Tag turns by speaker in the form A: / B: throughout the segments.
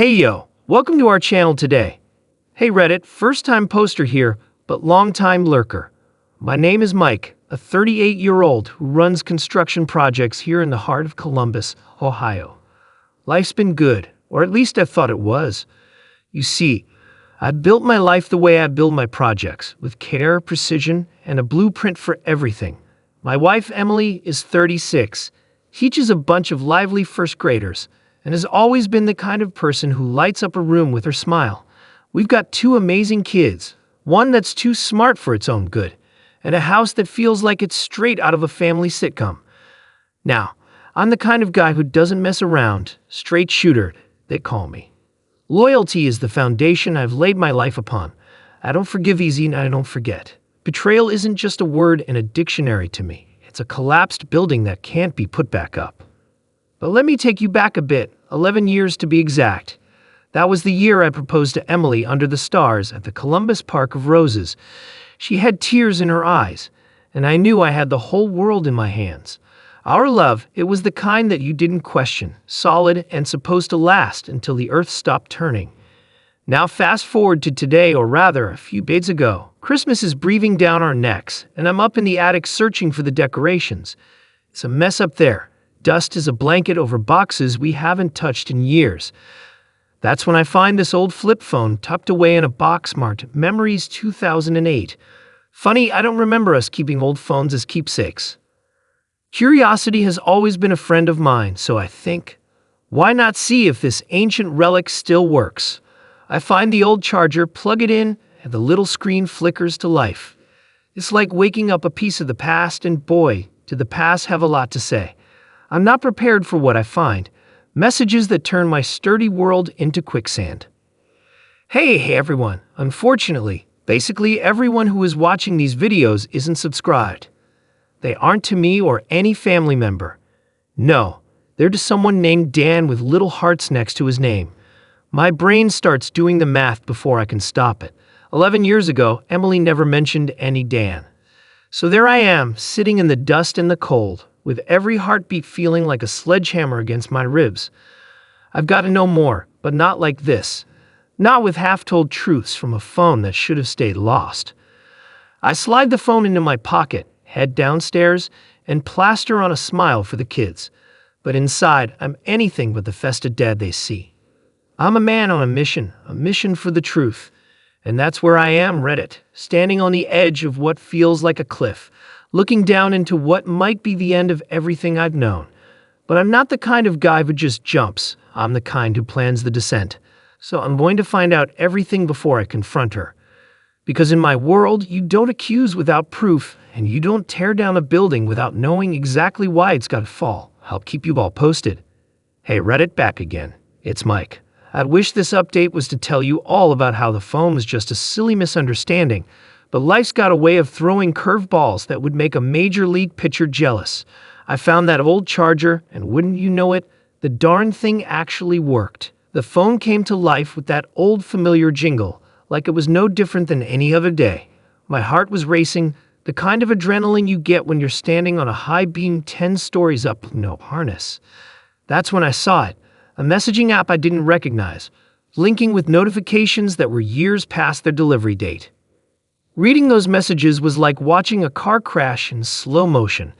A: Hey yo, welcome to our channel today. Hey Reddit, first time poster here, but long time lurker. My name is Mike, a 38-year-old who runs construction projects here in the heart of Columbus, Ohio. Life's been good, or at least I thought it was. You see, I built my life the way I build my projects, with care, precision, and a blueprint for everything. My wife Emily is 36, teaches a bunch of lively first graders, and has always been the kind of person who lights up a room with her smile. We've got two amazing kids, one that's too smart for its own good, and a house that feels like it's straight out of a family sitcom. Now, I'm the kind of guy who doesn't mess around, straight shooter, they call me. Loyalty is the foundation I've laid my life upon. I don't forgive easy and I don't forget. Betrayal isn't just a word in a dictionary to me. It's a collapsed building that can't be put back up. But let me take you back a bit, 11 years to be exact. That was the year I proposed to Emily under the stars at the Columbus Park of Roses. She had tears in her eyes, and I knew I had the whole world in my hands. Our love, it was the kind that you didn't question, solid and supposed to last until the earth stopped turning. Now fast forward to today, or rather a few days ago. Christmas is breathing down our necks, and I'm up in the attic searching for the decorations. It's a mess up there. Dust is a blanket over boxes we haven't touched in years. That's when I find this old flip phone tucked away in a box marked Memories 2008. Funny, I don't remember us keeping old phones as keepsakes. Curiosity has always been a friend of mine, so I think, why not see if this ancient relic still works? I find the old charger, plug it in, and the little screen flickers to life. It's like waking up a piece of the past, and boy, did the past have a lot to say. I'm not prepared for what I find. Messages that turn my sturdy world into quicksand. Hey everyone. Unfortunately, basically everyone who is watching these videos isn't subscribed. They aren't to me or any family member. No, they're to someone named Dan with little hearts next to his name. My brain starts doing the math before I can stop it. 11 years ago, Emily never mentioned any Dan. So there I am, sitting in the dust and the cold, with every heartbeat feeling like a sledgehammer against my ribs. I've got to know more, but not like this. Not with half-told truths from a phone that should have stayed lost. I slide the phone into my pocket, head downstairs, and plaster on a smile for the kids. But inside, I'm anything but the festive dad they see. I'm a man on a mission for the truth. And that's where I am, Reddit, standing on the edge of what feels like a cliff, looking down into what might be the end of everything I've known. But I'm not the kind of guy who just jumps. I'm the kind who plans the descent. So I'm going to find out everything before I confront her. Because in my world, you don't accuse without proof, and you don't tear down a building without knowing exactly why it's got to fall. I'll keep you all posted. Hey Reddit, back again. It's Mike. I wish this update was to tell you all about how the phone was just a silly misunderstanding, but life's got a way of throwing curveballs that would make a major league pitcher jealous. I found that old charger, and wouldn't you know it, the darn thing actually worked. The phone came to life with that old familiar jingle, like it was no different than any other day. My heart was racing, the kind of adrenaline you get when you're standing on a high beam 10 stories up with no harness. That's when I saw it, a messaging app I didn't recognize, blinking with notifications that were years past their delivery date. Reading those messages was like watching a car crash in slow motion.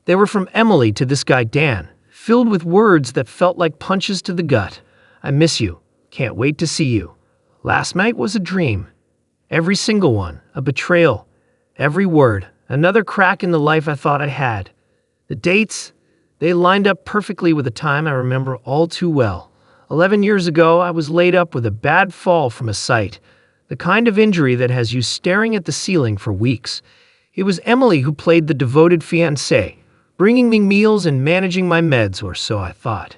A: They were from Emily to this guy Dan, filled with words that felt like punches to the gut. I miss you. Can't wait to see you. Last night was a dream. Every single one, a betrayal. Every word, another crack in the life I thought I had. The dates, they lined up perfectly with a time I remember all too well. 11 years ago, I was laid up with a bad fall from a site. The kind of injury that has you staring at the ceiling for weeks. It was Emily who played the devoted fiancée, bringing me meals and managing my meds, or so I thought.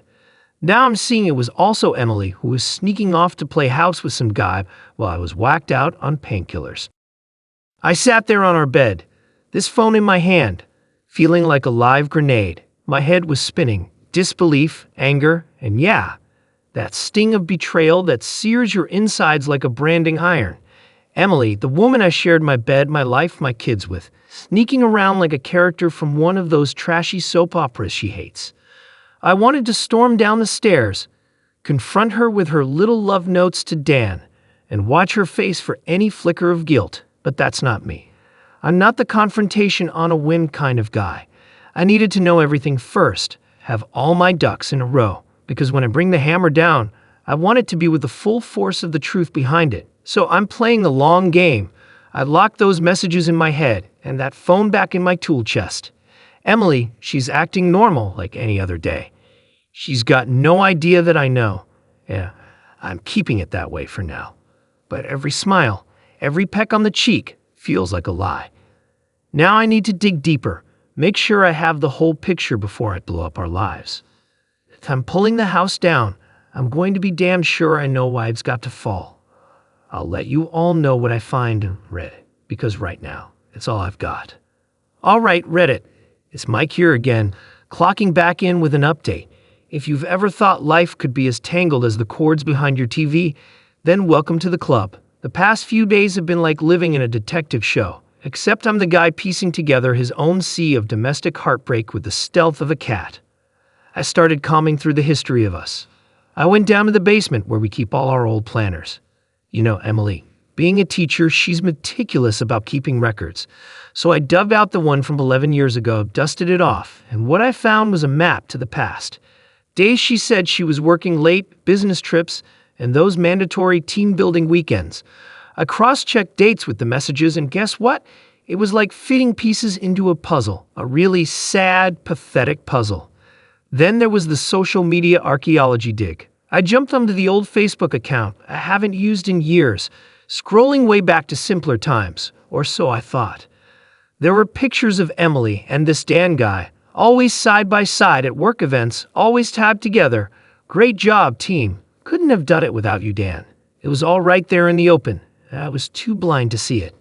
A: Now I'm seeing it was also Emily who was sneaking off to play house with some guy while I was whacked out on painkillers. I sat there on our bed, this phone in my hand, feeling like a live grenade. My head was spinning, disbelief, anger, and yeah, that sting of betrayal that sears your insides like a branding iron. Emily, the woman I shared my bed, my life, my kids with, sneaking around like a character from one of those trashy soap operas she hates. I wanted to storm down the stairs, confront her with her little love notes to Dan, and watch her face for any flicker of guilt. But that's not me. I'm not the confrontation on a whim kind of guy. I needed to know everything first, have all my ducks in a row, because when I bring the hammer down, I want it to be with the full force of the truth behind it. So I'm playing the long game. I locked those messages in my head and that phone back in my tool chest. Emily, she's acting normal like any other day. She's got no idea that I know. Yeah, I'm keeping it that way for now. But every smile, every peck on the cheek feels like a lie. Now I need to dig deeper, make sure I have the whole picture before I blow up our lives. If I'm pulling the house down, I'm going to be damn sure I know why it's got to fall. I'll let you all know what I find and Reddit, because right now, it's all I've got. All right, Reddit, it's Mike here again, clocking back in with an update. If you've ever thought life could be as tangled as the cords behind your TV, then welcome to the club. The past few days have been like living in a detective show, except I'm the guy piecing together his own sea of domestic heartbreak with the stealth of a cat. I started combing through the history of us. I went down to the basement where we keep all our old planners. You know, Emily, being a teacher, she's meticulous about keeping records. So I dug out the one from 11 years ago, dusted it off, and what I found was a map to the past. Days she said she was working late, business trips, and those mandatory team-building weekends. I cross-checked dates with the messages, and guess what? It was like fitting pieces into a puzzle, a really sad, pathetic puzzle. Then there was the social media archaeology dig. I jumped onto the old Facebook account I haven't used in years, scrolling way back to simpler times, or so I thought. There were pictures of Emily and this Dan guy, always side by side at work events, always tabbed together. Great job, team. Couldn't have done it without you, Dan. It was all right there in the open. I was too blind to see it.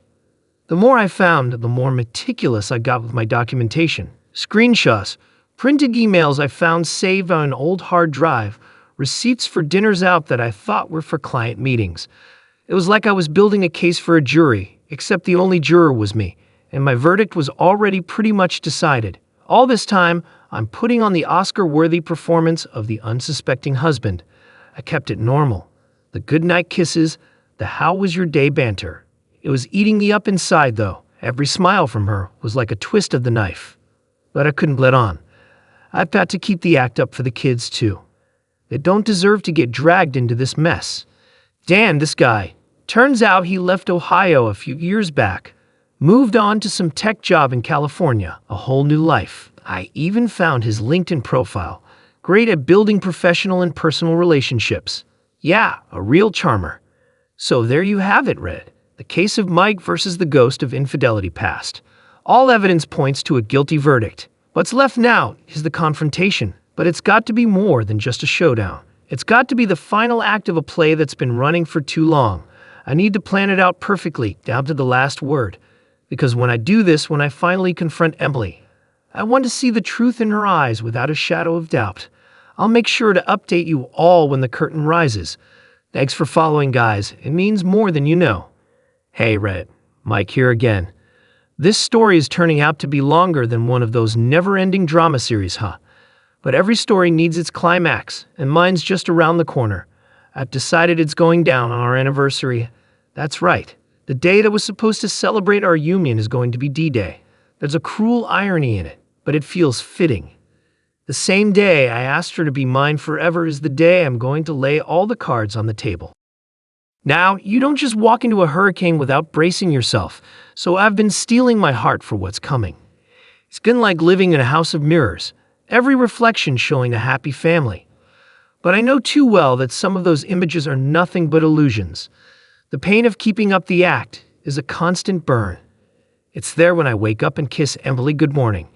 A: The more I found, the more meticulous I got with my documentation. Screenshots, printed emails I found saved on an old hard drive, receipts for dinners out that I thought were for client meetings. It was like I was building a case for a jury, except the only juror was me, and my verdict was already pretty much decided. All this time, I'm putting on the Oscar-worthy performance of the unsuspecting husband. I kept it normal. The goodnight kisses, the how was your day banter. It was eating me up inside, though. Every smile from her was like a twist of the knife. But I couldn't let on. I've got to keep the act up for the kids, too. They don't deserve to get dragged into this mess. Dan, this guy, turns out he left Ohio a few years back. Moved on to some tech job in California, a whole new life. I even found his LinkedIn profile. Great at building professional and personal relationships. Yeah, a real charmer. So there you have it, Red. The case of Mike versus the ghost of infidelity past. All evidence points to a guilty verdict. What's left now is the confrontation, but it's got to be more than just a showdown. It's got to be the final act of a play that's been running for too long. I need to plan it out perfectly, down to the last word. Because when I do this, when I finally confront Emily, I want to see the truth in her eyes without a shadow of doubt. I'll make sure to update you all when the curtain rises. Thanks for following, guys. It means more than you know. Hey, Red, Mike here again. This story is turning out to be longer than one of those never-ending drama series, huh? But every story needs its climax, and mine's just around the corner. I've decided it's going down on our anniversary. That's right. The day that was supposed to celebrate our union is going to be D-Day. There's a cruel irony in it, but it feels fitting. The same day I asked her to be mine forever is the day I'm going to lay all the cards on the table. Now, you don't just walk into a hurricane without bracing yourself, so I've been steeling my heart for what's coming. It's been like living in a house of mirrors, every reflection showing a happy family. But I know too well that some of those images are nothing but illusions. The pain of keeping up the act is a constant burn. It's there when I wake up and kiss Emily good morning.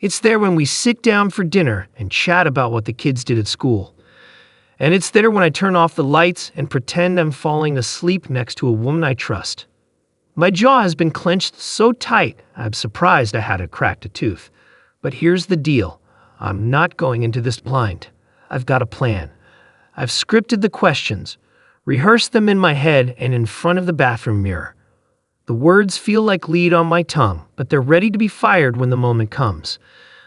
A: It's there when we sit down for dinner and chat about what the kids did at school. And it's there when I turn off the lights and pretend I'm falling asleep next to a woman I trust. My jaw has been clenched so tight, I'm surprised I hadn't cracked a tooth. But here's the deal. I'm not going into this blind. I've got a plan. I've scripted the questions, rehearsed them in my head and in front of the bathroom mirror. The words feel like lead on my tongue, but they're ready to be fired when the moment comes.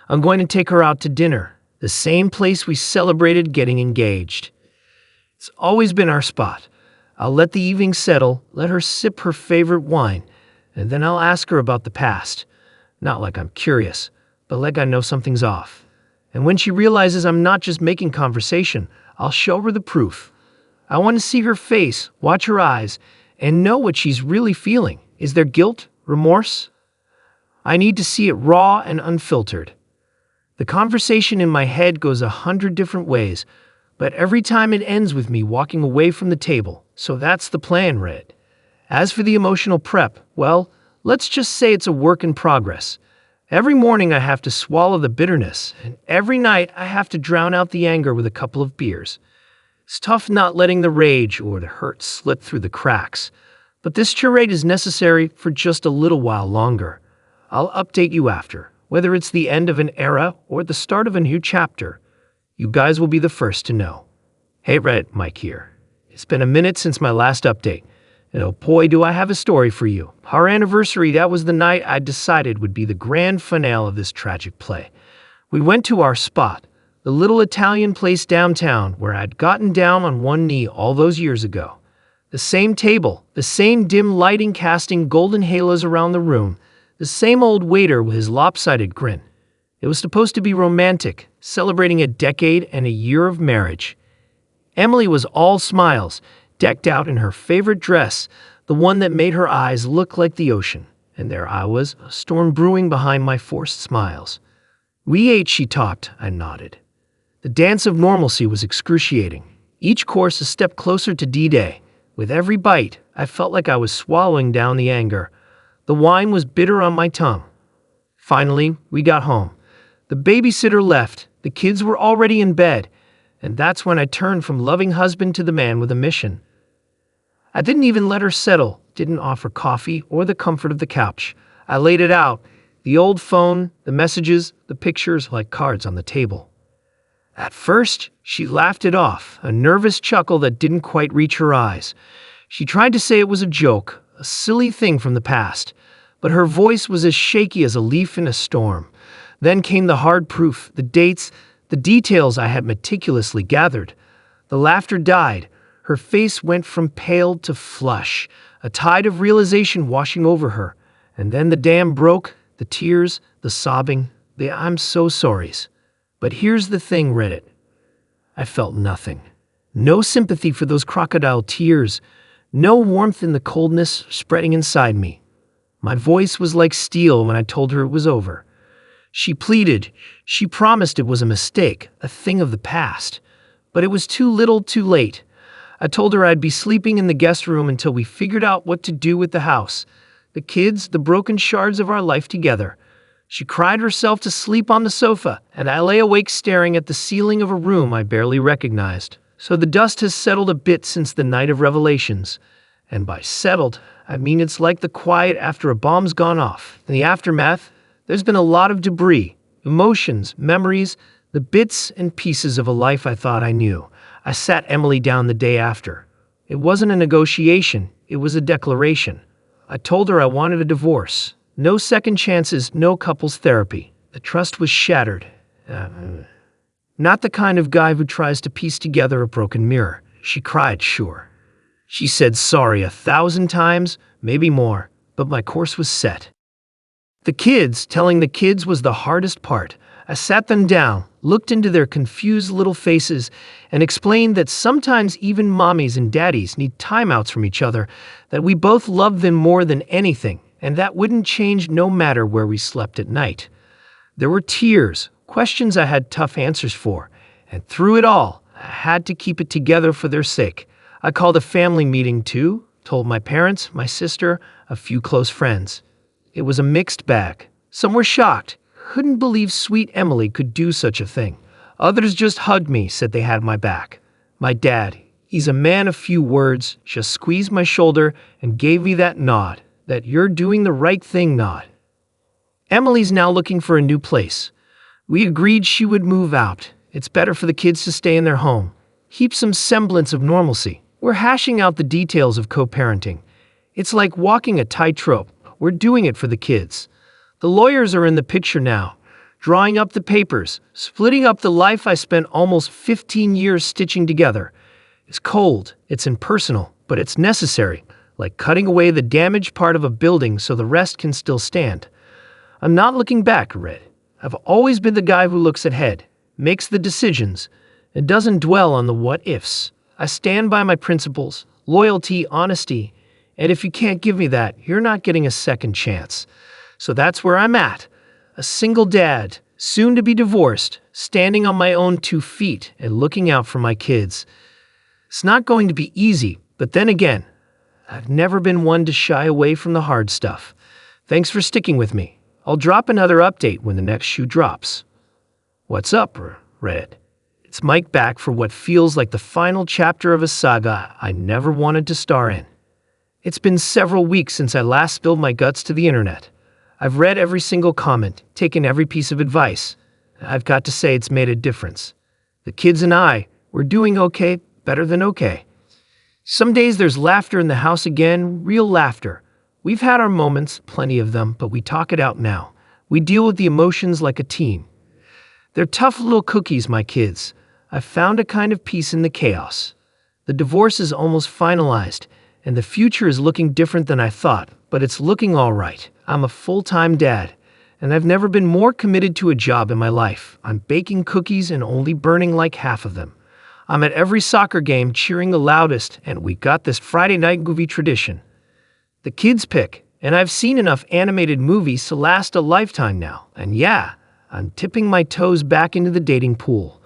A: I'm going to take her out to dinner, the same place we celebrated getting engaged. It's always been our spot. I'll let the evening settle, let her sip her favorite wine, and then I'll ask her about the past. Not like I'm curious, but like I know something's off. And when she realizes I'm not just making conversation, I'll show her the proof. I want to see her face, watch her eyes, and know what she's really feeling. Is there guilt? Remorse? I need to see it raw and unfiltered. The conversation in my head goes 100 different ways, but every time it ends with me walking away from the table. So that's the plan, Red. As for the emotional prep, well, let's just say it's a work in progress. Every morning I have to swallow the bitterness, and every night I have to drown out the anger with a couple of beers. It's tough not letting the rage or the hurt slip through the cracks, but this charade is necessary for just a little while longer. I'll update you after, whether it's the end of an era or the start of a new chapter. You guys will be the first to know. Hey Red, Mike here. It's been a minute since my last update, and oh boy do I have a story for you. Our anniversary, that was the night I decided would be the grand finale of this tragic play. We went to our spot, the little Italian place downtown where I'd gotten down on one knee all those years ago. The same table, the same dim lighting casting golden halos around the room, the same old waiter with his lopsided grin. It was supposed to be romantic, celebrating a decade and a year of marriage. Emily was all smiles, decked out in her favorite dress, the one that made her eyes look like the ocean. And there I was, a storm brewing behind my forced smiles. We ate, she talked, I nodded. The dance of normalcy was excruciating, each course a step closer to D-Day. With every bite, I felt like I was swallowing down the anger. The wine was bitter on my tongue. Finally, we got home. The babysitter left, the kids were already in bed, and that's when I turned from loving husband to the man with a mission. I didn't even let her settle, didn't offer coffee or the comfort of the couch. I laid it out, the old phone, the messages, the pictures like cards on the table. At first, she laughed it off, a nervous chuckle that didn't quite reach her eyes. She tried to say it was a joke, a silly thing from the past, but her voice was as shaky as a leaf in a storm. Then came the hard proof, the dates, the details I had meticulously gathered. The laughter died. Her face went from pale to flush, a tide of realization washing over her. And then the dam broke, the tears, the sobbing, the I'm so sorries. But here's the thing, Reddit. I felt nothing. No sympathy for those crocodile tears. No warmth in the coldness spreading inside me. My voice was like steel when I told her it was over. She pleaded. She promised it was a mistake, a thing of the past. But it was too little, too late. I told her I'd be sleeping in the guest room until we figured out what to do with the house. The kids, the broken shards of our life together. She cried herself to sleep on the sofa, and I lay awake staring at the ceiling of a room I barely recognized. So the dust has settled a bit since the night of revelations. And by settled, I mean it's like the quiet after a bomb's gone off. In the aftermath, there's been a lot of debris, emotions, memories, the bits and pieces of a life I thought I knew. I sat Emily down the day after. It wasn't a negotiation, it was a declaration. I told her I wanted a divorce. No second chances, no couples therapy. The trust was shattered. Not the kind of guy who tries to piece together a broken mirror. She cried, sure. She said sorry 1,000 times, maybe more, but my course was set. Telling the kids was the hardest part. I sat them down, looked into their confused little faces, and explained that sometimes even mommies and daddies need timeouts from each other, that we both love them more than anything, and that wouldn't change no matter where we slept at night. There were tears, questions I had tough answers for, and through it all, I had to keep it together for their sake. I called a family meeting too, told my parents, my sister, a few close friends. It was a mixed bag. Some were shocked, couldn't believe sweet Emily could do such a thing. Others just hugged me, said they had my back. My dad, he's a man of few words, just squeezed my shoulder and gave me that nod, that you're doing the right thing nod. Emily's now looking for a new place. We agreed she would move out. It's better for the kids to stay in their home. Keep some semblance of normalcy. We're hashing out the details of co-parenting. It's like walking a tightrope. We're doing it for the kids. The lawyers are in the picture now, drawing up the papers, splitting up the life I spent almost 15 years stitching together. It's cold, it's impersonal, but it's necessary, like cutting away the damaged part of a building so the rest can still stand. I'm not looking back, Red. I've always been the guy who looks ahead, makes the decisions, and doesn't dwell on the what-ifs. I stand by my principles, loyalty, honesty, and if you can't give me that, you're not getting a second chance. So that's where I'm at. A single dad, soon to be divorced, standing on my own 2 feet and looking out for my kids. It's not going to be easy, but then again, I've never been one to shy away from the hard stuff. Thanks for sticking with me. I'll drop another update when the next shoe drops. What's up, Red? It's Mike back for what feels like the final chapter of a saga I never wanted to star in. It's been several weeks since I last spilled my guts to the internet. I've read every single comment, taken every piece of advice. I've got to say it's made a difference. The kids and I, we're doing okay, better than okay. Some days there's laughter in the house again, real laughter. We've had our moments, plenty of them, but we talk it out now. We deal with the emotions like a team. They're tough little cookies, my kids. I've found a kind of peace in the chaos. The divorce is almost finalized, and the future is looking different than I thought, but it's looking all right. I'm a full-time dad, and I've never been more committed to a job in my life. I'm baking cookies and only burning like half of them. I'm at every soccer game cheering the loudest, and we got this Friday night movie tradition. The kids pick, and I've seen enough animated movies to last a lifetime now. And yeah, I'm tipping my toes back into the dating pool.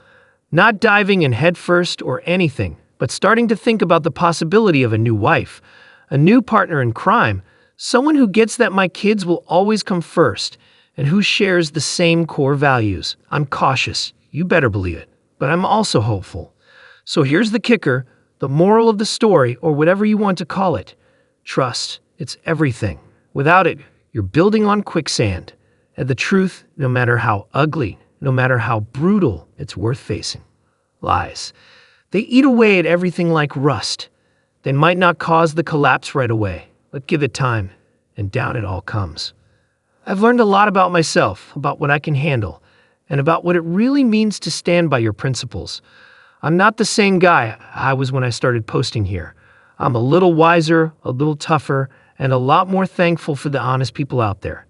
A: Not diving in headfirst or anything, but starting to think about the possibility of a new wife, a new partner in crime, someone who gets that my kids will always come first, and who shares the same core values. I'm cautious, you better believe it, but I'm also hopeful. So here's the kicker, the moral of the story, or whatever you want to call it. Trust, it's everything. Without it, you're building on quicksand. And the truth, no matter how ugly, no matter how brutal, it's worth facing. Lies. They eat away at everything like rust. They might not cause the collapse right away, but give it time, and down it all comes. I've learned a lot about myself, about what I can handle, and about what it really means to stand by your principles. I'm not the same guy I was when I started posting here. I'm a little wiser, a little tougher, and a lot more thankful for the honest people out there.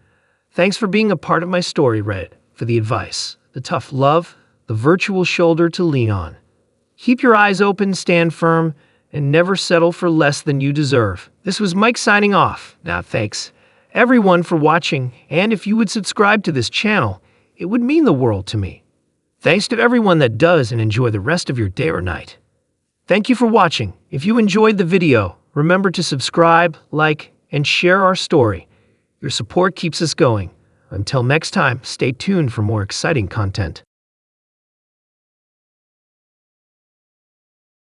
A: Thanks for being a part of my story, Red, for the advice, the tough love, the virtual shoulder to lean on. Keep your eyes open, stand firm, and never settle for less than you deserve. This was Mike signing off. Now, thanks, everyone, for watching, and if you would subscribe to this channel, it would mean the world to me. Thanks to everyone that does, and enjoy the rest of your day or night. Thank you for watching. If you enjoyed the video, remember to subscribe, like, and share our story. Your support keeps us going. Until next time, stay tuned for more exciting content.